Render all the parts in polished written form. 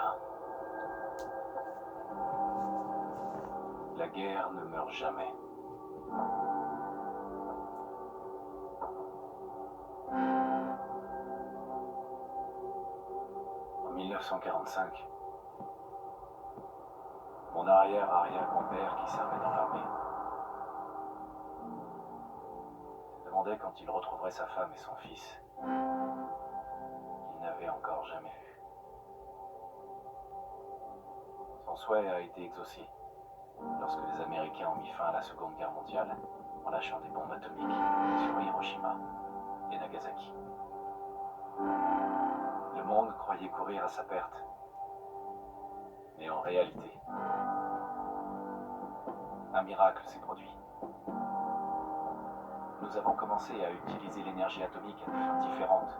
guerre. La guerre ne meurt jamais. En 1945, mon arrière-arrière-grand-père qui servait dans l'armée se demandait quand il retrouverait sa femme et son fils qu'il n'avait encore jamais vus. Son souhait a été exaucé lorsque les Américains ont mis fin à la Seconde Guerre mondiale en lâchant des bombes atomiques sur Hiroshima et Nagasaki. Le monde croyait courir à sa perte. Mais en réalité, un miracle s'est produit. Nous avons commencé à utiliser l'énergie atomique à des fins différentes,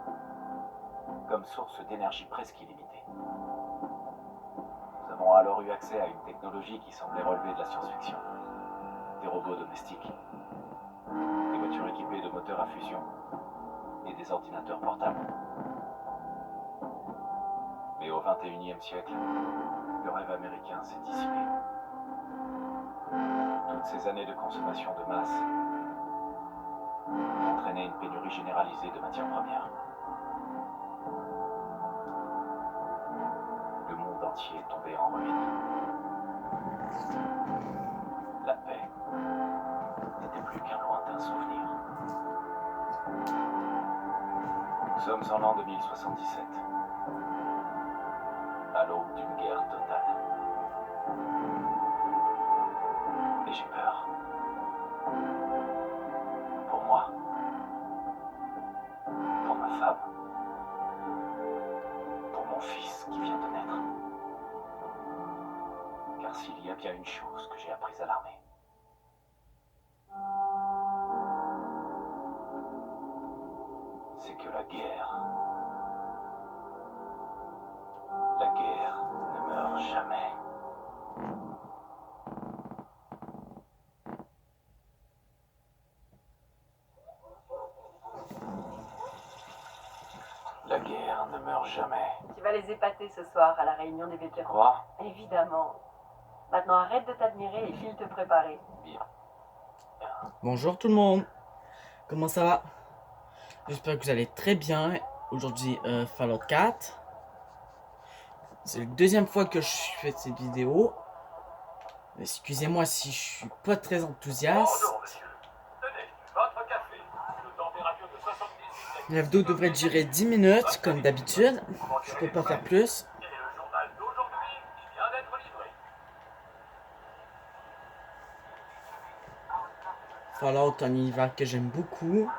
comme source d'énergie presque illimitée. Nous avons alors eu accès à une technologie qui semblait relever de la science-fiction. Des robots domestiques, des voitures équipées de moteurs à fusion et des ordinateurs portables. Mais au XXIe siècle, le rêve américain s'est dissipé. Toutes ces années de consommation de masse ont entraîné une pénurie généralisée de matières premières. Le monde entier est tombé en ruine. La paix n'était plus qu'un lointain souvenir. Nous sommes en l'an 2077, à l'aube d'une guerre totale. Et j'ai peur. Pour moi, pour ma femme, pour mon fils qui vient de naître. Car s'il y a bien une chose que j'ai apprise à l'armée, c'est que la guerre ne meurt jamais. La guerre ne meurt jamais. Tu vas les épater ce soir à la réunion des vétérans. Quoi? Évidemment. Maintenant arrête de t'admirer et file te préparer. Bien. Bonjour tout le monde, comment ça va? J'espère que vous allez très bien. Aujourd'hui Fallout 4. C'est la deuxième fois que je fais cette vidéo. Excusez-moi si je suis pas très enthousiaste. Bonjour monsieur. Tenez, votre café. De température de 78 La vidéo devrait durer 10 minutes comme d'habitude. Je peux pas faire plus. Et le journal d'aujourd'hui qui vient d'être livré. Fallout, un univers que j'aime beaucoup.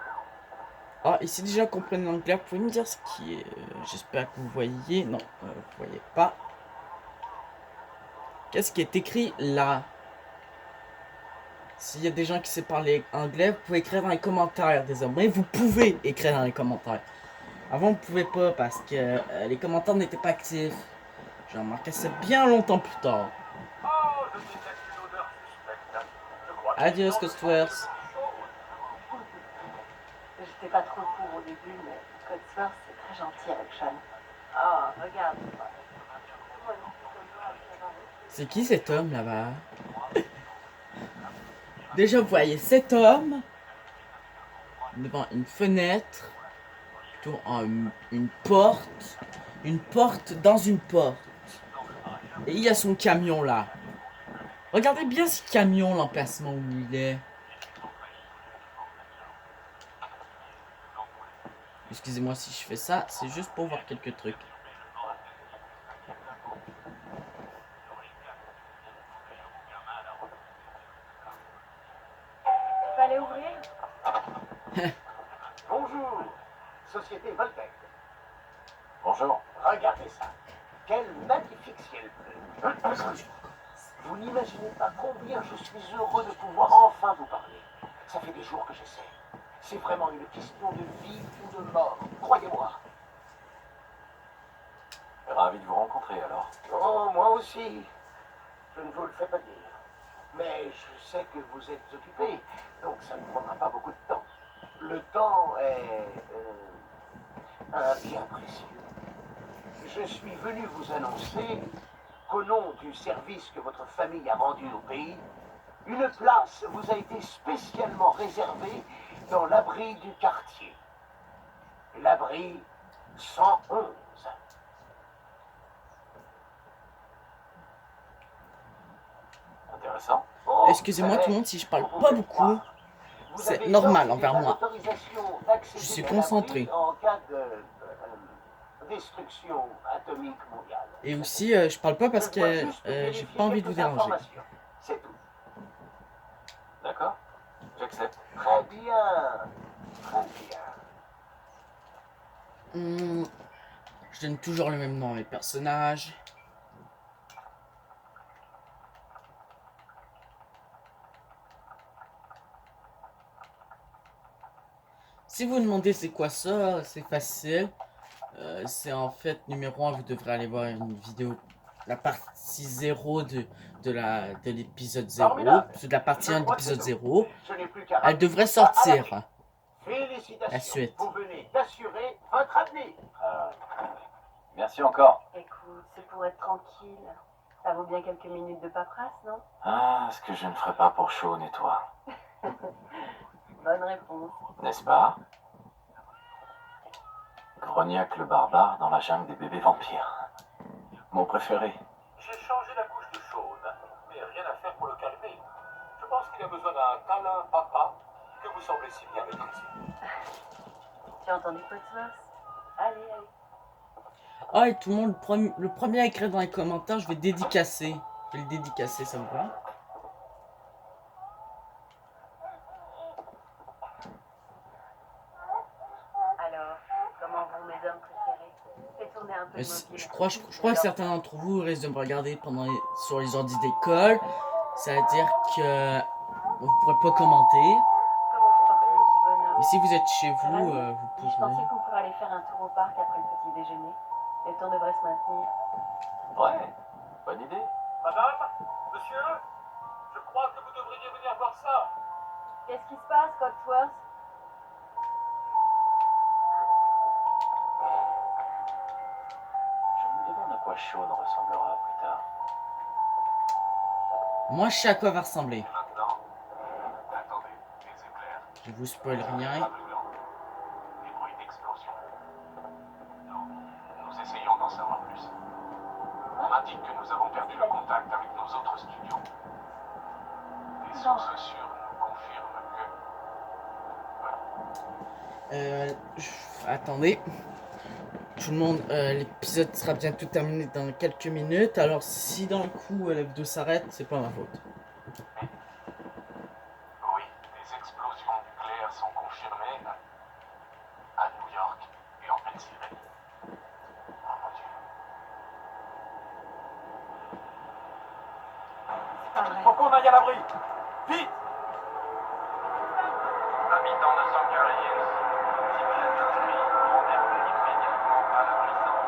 Ah, ici déjà comprenez l'anglais, vous pouvez me dire ce qui est... J'espère que vous voyez. Non, vous voyez pas. Qu'est-ce qui est écrit là? S'il y a des gens qui savent parler anglais, vous pouvez écrire dans les commentaires désormais. Vous pouvez écrire dans les commentaires. Avant, vous pouvez pas parce que les commentaires n'étaient pas actifs. J'ai remarqué ça bien longtemps plus tard. Oh, je détecte une odeur suspecte. Je crois que Adios, c'est Codsworth. J'étais pas trop pour au début, mais Codsworth c'est très gentil avec Sean. Ah, regarde. C'est qui cet homme là-bas? Déjà, vous voyez cet homme devant une fenêtre, plutôt une porte dans une porte. Et il y a son camion là. Regardez bien ce camion, l'emplacement où il est. Excusez-moi si je fais ça, c'est juste pour voir quelques trucs. Tu peux aller ouvrir? Bonjour, société Voltec. Bonjour. Regardez ça. Quel magnifique ciel bleu. Vous n'imaginez pas combien je suis heureux de pouvoir enfin vous parler. Ça fait des jours que j'essaie. C'est vraiment une question de vie ou de mort, croyez-moi. Ravi de vous rencontrer alors. Oh, moi aussi. Je ne vous le fais pas dire. Mais je sais que vous êtes occupé, donc ça ne prendra pas beaucoup de temps. Le temps est un bien précieux. je suis venu vous annoncer qu'au nom du service que votre famille a rendu au pays, une place vous a été spécialement réservée dans l'abri du quartier. L'abri 111. Intéressant. Oh, Excusez-moi tout le monde si je parle pas beaucoup. C'est normal envers moi. Je suis concentré. En cas de destruction atomique mondiale. Et aussi, je parle pas parce que j'ai pas envie de vous déranger. C'est tout. D'accord, j'accepte. Très bien. Très bien. Je donne toujours le même nom à mes personnages. Si vous demandez c'est quoi ça, c'est facile. C'est en fait numéro 1, vous devrez aller voir une vidéo, la partie 0 de l'épisode 0. C'est de la partie 1 de l'épisode 0. Elle devrait sortir. Félicitations. La suite. Vous venez d'assurer votre avenir. Merci encore. Écoute, c'est pour être tranquille. Ça vaut bien quelques minutes de paperasse, non? Ah, ce que je ne ferai pas pour Sean et toi. Bonne réponse. N'est-ce pas? Grognac le barbare dans la jungle des bébés vampires. Mon préféré. J'ai changé la couche de Sean, mais rien à faire pour le calmer. Je pense qu'il a besoin d'un câlin papa que vous semblez si bien maîtriser. Tu as entendu Codsworth? Allez, allez. Ah, et tout le monde, le premier à écrire dans les commentaires, je vais dédicacer. Je vais le dédicacer, ça vous va? Alors, comment vont mes hommes préférés? Fais tourner un peu de mobile. Je crois que certains d'entre vous risquent de me regarder sur les ordi d'école. C'est-à-dire que vous ne pourrez pas commenter. Comment se porte mon petit bonhomme? Mais si vous êtes chez vous, Rami, vous je pourrez. pensais qu'on pourrait aller faire un tour au parc après le petit déjeuner. Le temps devrait se maintenir. Ouais, bonne idée. Madame, monsieur, je crois que vous devriez venir voir ça. Qu'est-ce qui se passe, Codsworth? Je me demande à quoi Sean ressemblera plus tard. Moi, je sais à quoi va ressembler. Maintenant, attendez, les éclairs, Je vous spoil rien. les bruits d'explosion. Nous essayons d'en savoir plus. On m'indique que nous avons perdu le contact avec nos autres studios. Les sources sûres nous confirment que... Attendez. Tout le monde, l'épisode sera bientôt terminé dans quelques minutes. Alors, si dans le coup la vidéo s'arrête, c'est pas ma faute. Oui, des explosions nucléaires sont confirmées à New York et en Pennsylvanie. Oh mon Dieu. C'est pas vrai. Faut qu'on aille à l'abri. Vite! Habitants de Sanger Hills, si vous êtes inscrits, rendez-vous immédiatement à l'abri 111.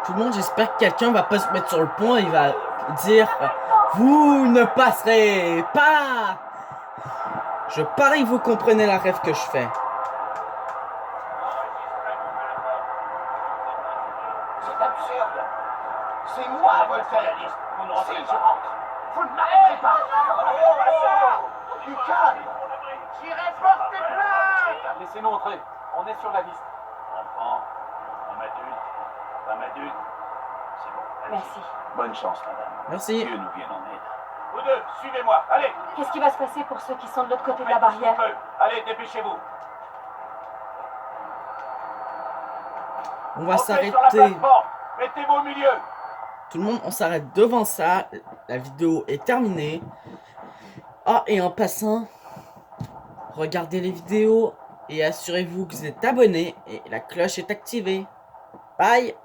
Tout le monde, j'espère que quelqu'un va pas se mettre sur le pont et il va dire vous ne passerez pas. Je parie que vous comprenez la rêve que je fais. C'est absurde. C'est moi, Voltaire. Vous ne rentrez pas. Vous ne m'arrêterez pas. Du calme. J'irai porter plainte. Laissez-nous entrer. On est sur la liste. Enfant, femme adulte. C'est bon. Merci. Bonne chance, madame. Merci. Dieu nous vienne en aide. Vous deux, suivez-moi. Allez. Qu'est-ce qui va se passer pour ceux qui sont de l'autre côté de la barrière? Allez, dépêchez-vous. On va Entrez sur la s'arrêter. plateforme. Mettez-vous au milieu. Tout le monde, on s'arrête devant ça. La vidéo est terminée. Ah, et en passant, regardez les vidéos et assurez-vous que vous êtes abonné et la cloche est activée. Bye!